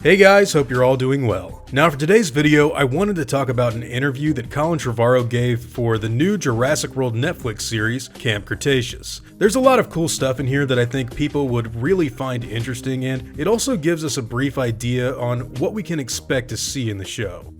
Hey guys, hope you're all doing well. Now for today's video, I wanted to talk about an interview that Colin Trevorrow gave for the new Jurassic World Netflix series, Camp Cretaceous. There's a lot of cool stuff in here that I think people would really find interesting, and it also gives us a brief idea on what we can expect to see in the show.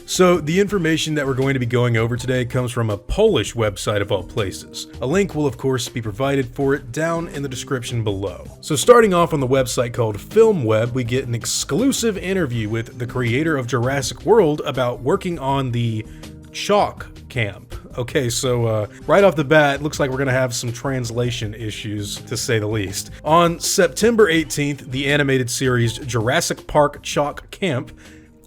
So the information that we're going to be going over today comes from a Polish website of all places. A link will of course be provided for it down in the description below. So starting off on the website called FilmWeb, we get an exclusive interview with the creator of Jurassic World about working on the Chalk Camp. Okay, so right off the bat, it looks like we're gonna have some translation issues, to say the least. On September 18th, the animated series Jurassic Park Chalk Camp,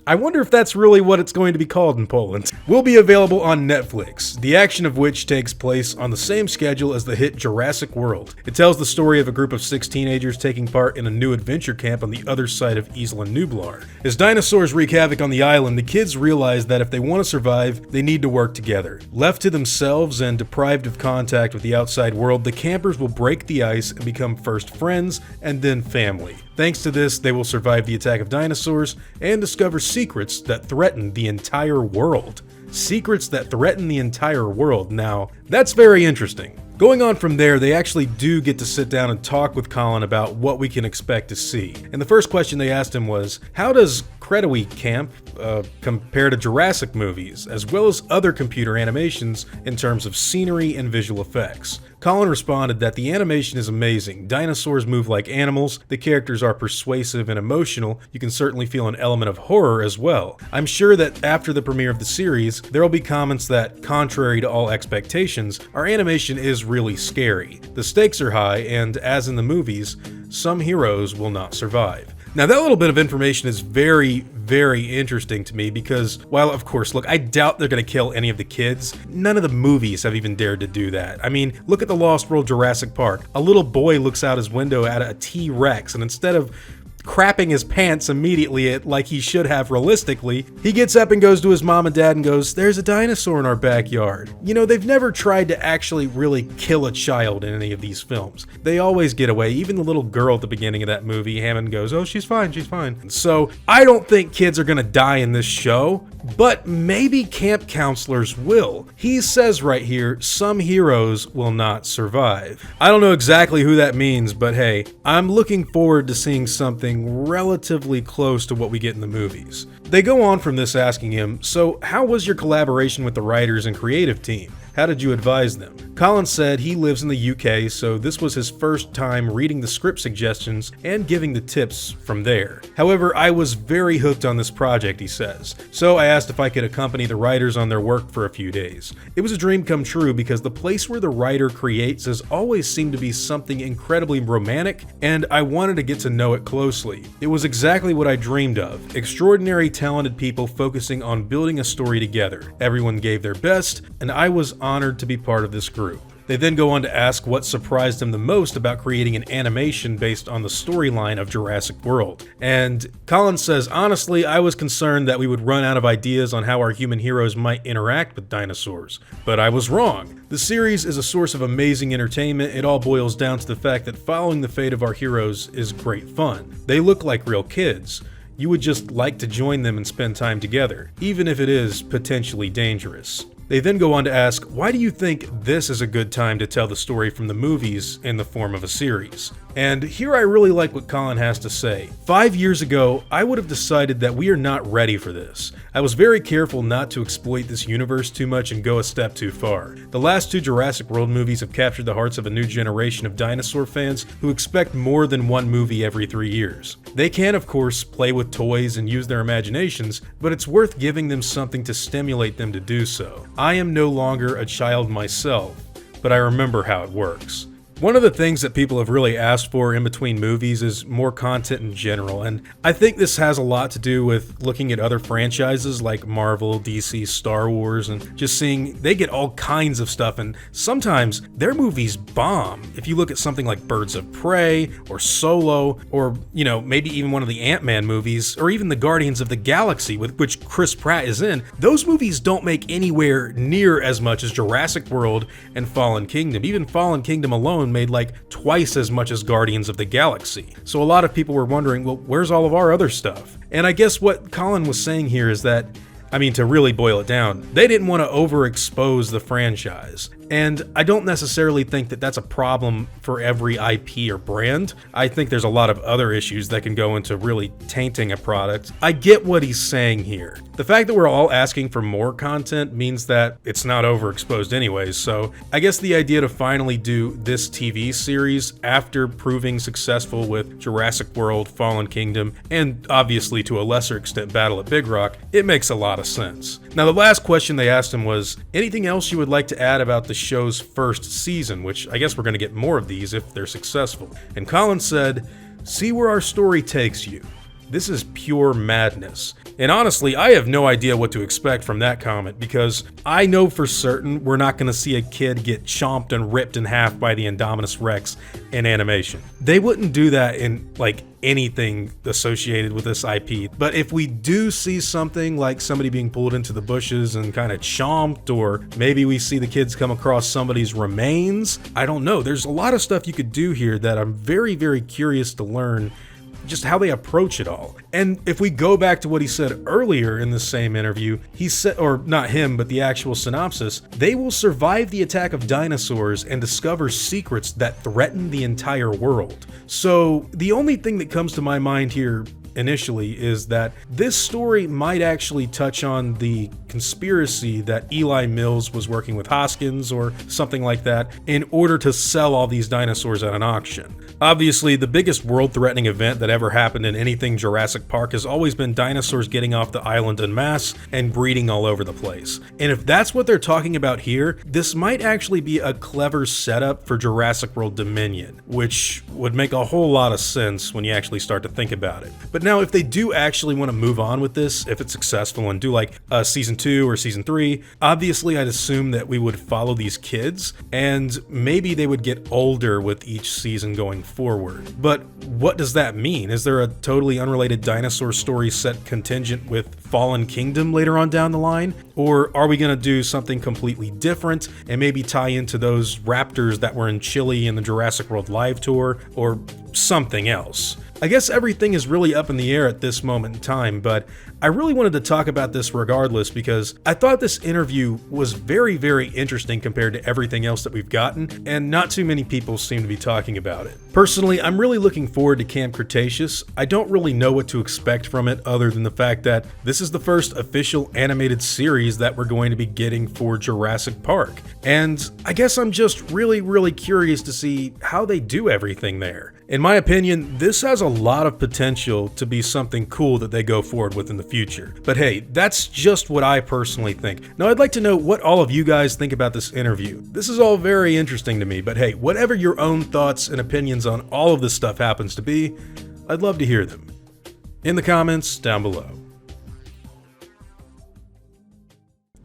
I wonder if that's really what it's going to be called in Poland, will be available on Netflix, the action of which takes place on the same schedule as the hit Jurassic World. It tells the story of a group of 6 teenagers taking part in a new adventure camp on the other side of Isla Nublar. As dinosaurs wreak havoc on the island, the kids realize that if they want to survive, they need to work together. Left to themselves and deprived of contact with the outside world, the campers will break the ice and become first friends and then family. Thanks to this, they will survive the attack of dinosaurs and discover secrets that threaten the entire world. Secrets that threaten the entire world. Now, that's very interesting. Going on from there, they actually do get to sit down and talk with Colin about what we can expect to see. And the first question they asked him was, how does Cretaceous Camp compare to Jurassic movies, as well as other computer animations in terms of scenery and visual effects? Colin responded that the animation is amazing. Dinosaurs move like animals, the characters are persuasive and emotional, you can certainly feel an element of horror as well. I'm sure that after the premiere of the series, there will be comments that, contrary to all expectations, our animation is really scary. The stakes are high, and as in the movies, some heroes will not survive. Now that little bit of information is very interesting to me because, while of course, look, I doubt they're gonna kill any of the kids, none of the movies have even dared to do that. I mean, look at the Lost World Jurassic Park. A little boy looks out his window at a T-Rex, and instead of crapping his pants immediately like he should have realistically, he gets up and goes to his mom and dad and goes, "There's a dinosaur in our backyard." You know, they've never tried to actually really kill a child in any of these films. They always get away. Even the little girl at the beginning of that movie, Hammond goes, "Oh, she's fine, she's fine." So I don't think kids are gonna die in this show, but maybe camp counselors will. He says right here, some heroes will not survive. I don't know exactly who that means, but hey, I'm looking forward to seeing something relatively close to what we get in the movies. They go on from this asking him, so how was your collaboration with the writers and creative team? How did you advise them? Colin said he lives in the UK, so this was his first time reading the script suggestions and giving the tips from there. However, I was very hooked on this project, he says, so I asked if I could accompany the writers on their work for a few days. It was a dream come true because the place where the writer creates has always seemed to be something incredibly romantic, and I wanted to get to know it closely. It was exactly what I dreamed of. Extraordinary, talented people focusing on building a story together. Everyone gave their best, and I was honored to be part of this group. They then go on to ask what surprised him the most about creating an animation based on the storyline of Jurassic World. And Colin says, honestly, I was concerned that we would run out of ideas on how our human heroes might interact with dinosaurs. But I was wrong. The series is a source of amazing entertainment. It all boils down to the fact that following the fate of our heroes is great fun. They look like real kids. You would just like to join them and spend time together, even if it is potentially dangerous. They then go on to ask, why do you think this is a good time to tell the story from the movies in the form of a series? And here I really like what Colin has to say. 5 years ago, I would have decided that we are not ready for this. I was very careful not to exploit this universe too much and go a step too far. The last 2 Jurassic World movies have captured the hearts of a new generation of dinosaur fans who expect more than one movie every 3 years. They can, of course, play with toys and use their imaginations, but it's worth giving them something to stimulate them to do so. I am no longer a child myself, but I remember how it works. One of the things that people have really asked for in between movies is more content in general, and I think this has a lot to do with looking at other franchises like Marvel, DC, Star Wars, and just seeing they get all kinds of stuff, and sometimes their movies bomb. If you look at something like Birds of Prey, or Solo, or, you know, maybe even one of the Ant-Man movies, or even the Guardians of the Galaxy, with which Chris Pratt is in, those movies don't make anywhere near as much as Jurassic World and Fallen Kingdom. Even Fallen Kingdom alone alone made like twice as much as Guardians of the Galaxy. So a lot of people were wondering, well, where's all of our other stuff? And I guess what Colin was saying here is that, I mean, to really boil it down, they didn't want to overexpose the franchise. And I don't necessarily think that that's a problem for every IP or brand. I think there's a lot of other issues that can go into really tainting a product. I get what he's saying here. The fact that we're all asking for more content means that it's not overexposed anyways, so I guess the idea to finally do this TV series after proving successful with Jurassic World, Fallen Kingdom, and obviously to a lesser extent Battle at Big Rock, it makes a lot of sense. Now the last question they asked him was, anything else you would like to add about the show's first season, which I guess we're going to get more of these if they're successful. And Colin said, see where our story takes you. This is pure madness. And honestly, I have no idea what to expect from that comment, because I know for certain we're not going to see a kid get chomped and ripped in half by the Indominus Rex in animation. They wouldn't do that in like anything associated with this IP. But if we do see something like somebody being pulled into the bushes and kind of chomped, or maybe we see the kids come across somebody's remains, I don't know. There's a lot of stuff you could do here that I'm very, very curious to learn just how they approach it all. And if we go back to what he said earlier in the same interview, he said, or not him, but the actual synopsis, they will survive the attack of dinosaurs and discover secrets that threaten the entire world. So the only thing that comes to my mind here initially is that this story might actually touch on the conspiracy that Eli Mills was working with Hoskins or something like that in order to sell all these dinosaurs at an auction. Obviously, the biggest world-threatening event that ever happened in anything Jurassic Park has always been dinosaurs getting off the island en masse and breeding all over the place. And if that's what they're talking about here, this might actually be a clever setup for Jurassic World Dominion, which would make a whole lot of sense when you actually start to think about it. But now, if they do actually want to move on with this, if it's successful and do like a season 2 or season 3, obviously I'd assume that we would follow these kids, and maybe they would get older with each season going forward. But what does that mean? Is there a totally unrelated dinosaur story set contingent with Fallen Kingdom later on down the line? Or are we going to do something completely different and maybe tie into those raptors that were in Chile in the Jurassic World live tour, or something else? I guess everything is really up in the air at this moment in time, but I really wanted to talk about this regardless because I thought this interview was very, very interesting compared to everything else that we've gotten, and not too many people seem to be talking about it. Personally, I'm really looking forward to Camp Cretaceous. I don't really know what to expect from it other than the fact that this is the first official animated series that we're going to be getting for Jurassic Park. And I guess I'm just really, really curious to see how they do everything there. In my opinion, this has a lot of potential to be something cool that they go forward with in the future. But hey, that's just what I personally think. Now, I'd like to know what all of you guys think about this interview. This is all very interesting to me, but hey, whatever your own thoughts and opinions on all of this stuff happens to be, I'd love to hear them in the comments down below.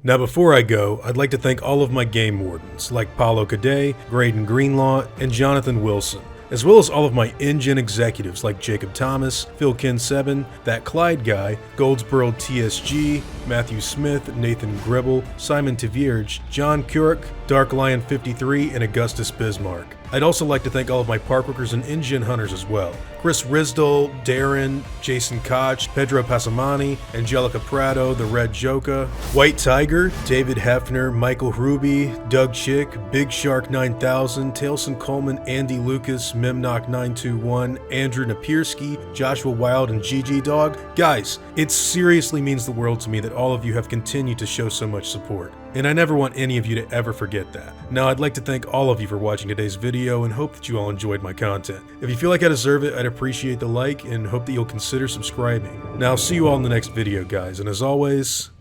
Now before I go, I'd like to thank all of my game wardens like Paulo Cadet, Graydon Greenlaw, and Jonathan Wilson, as well as all of my InGen executives like Jacob Thomas, Phil Kinseben, That Clyde Guy, Goldsboro TSG, Matthew Smith, Nathan Gribble, Simon Tvierge, John Kurek, Dark Lion 53, and Augustus Bismarck. I'd also like to thank all of my park workers and InGen hunters as well. Chris Risdall, Darren, Jason Koch, Pedro Passamani, Angelica Prado, The Red Joka, White Tiger, David Hefner, Michael Ruby, Doug Chick, Big Shark 9000, Tailson Coleman, Andy Lucas, Mimnock 921, Andrew Napierski, Joshua Wild, and GG Dog. Guys, it seriously means the world to me that all of you have continued to show so much support, and I never want any of you to ever forget that. Now, I'd like to thank all of you for watching today's video and hope that you all enjoyed my content. If you feel like I deserve it, I'd appreciate the like and hope that you'll consider subscribing. Now, I'll see you all in the next video, guys, and as always,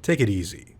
take it easy.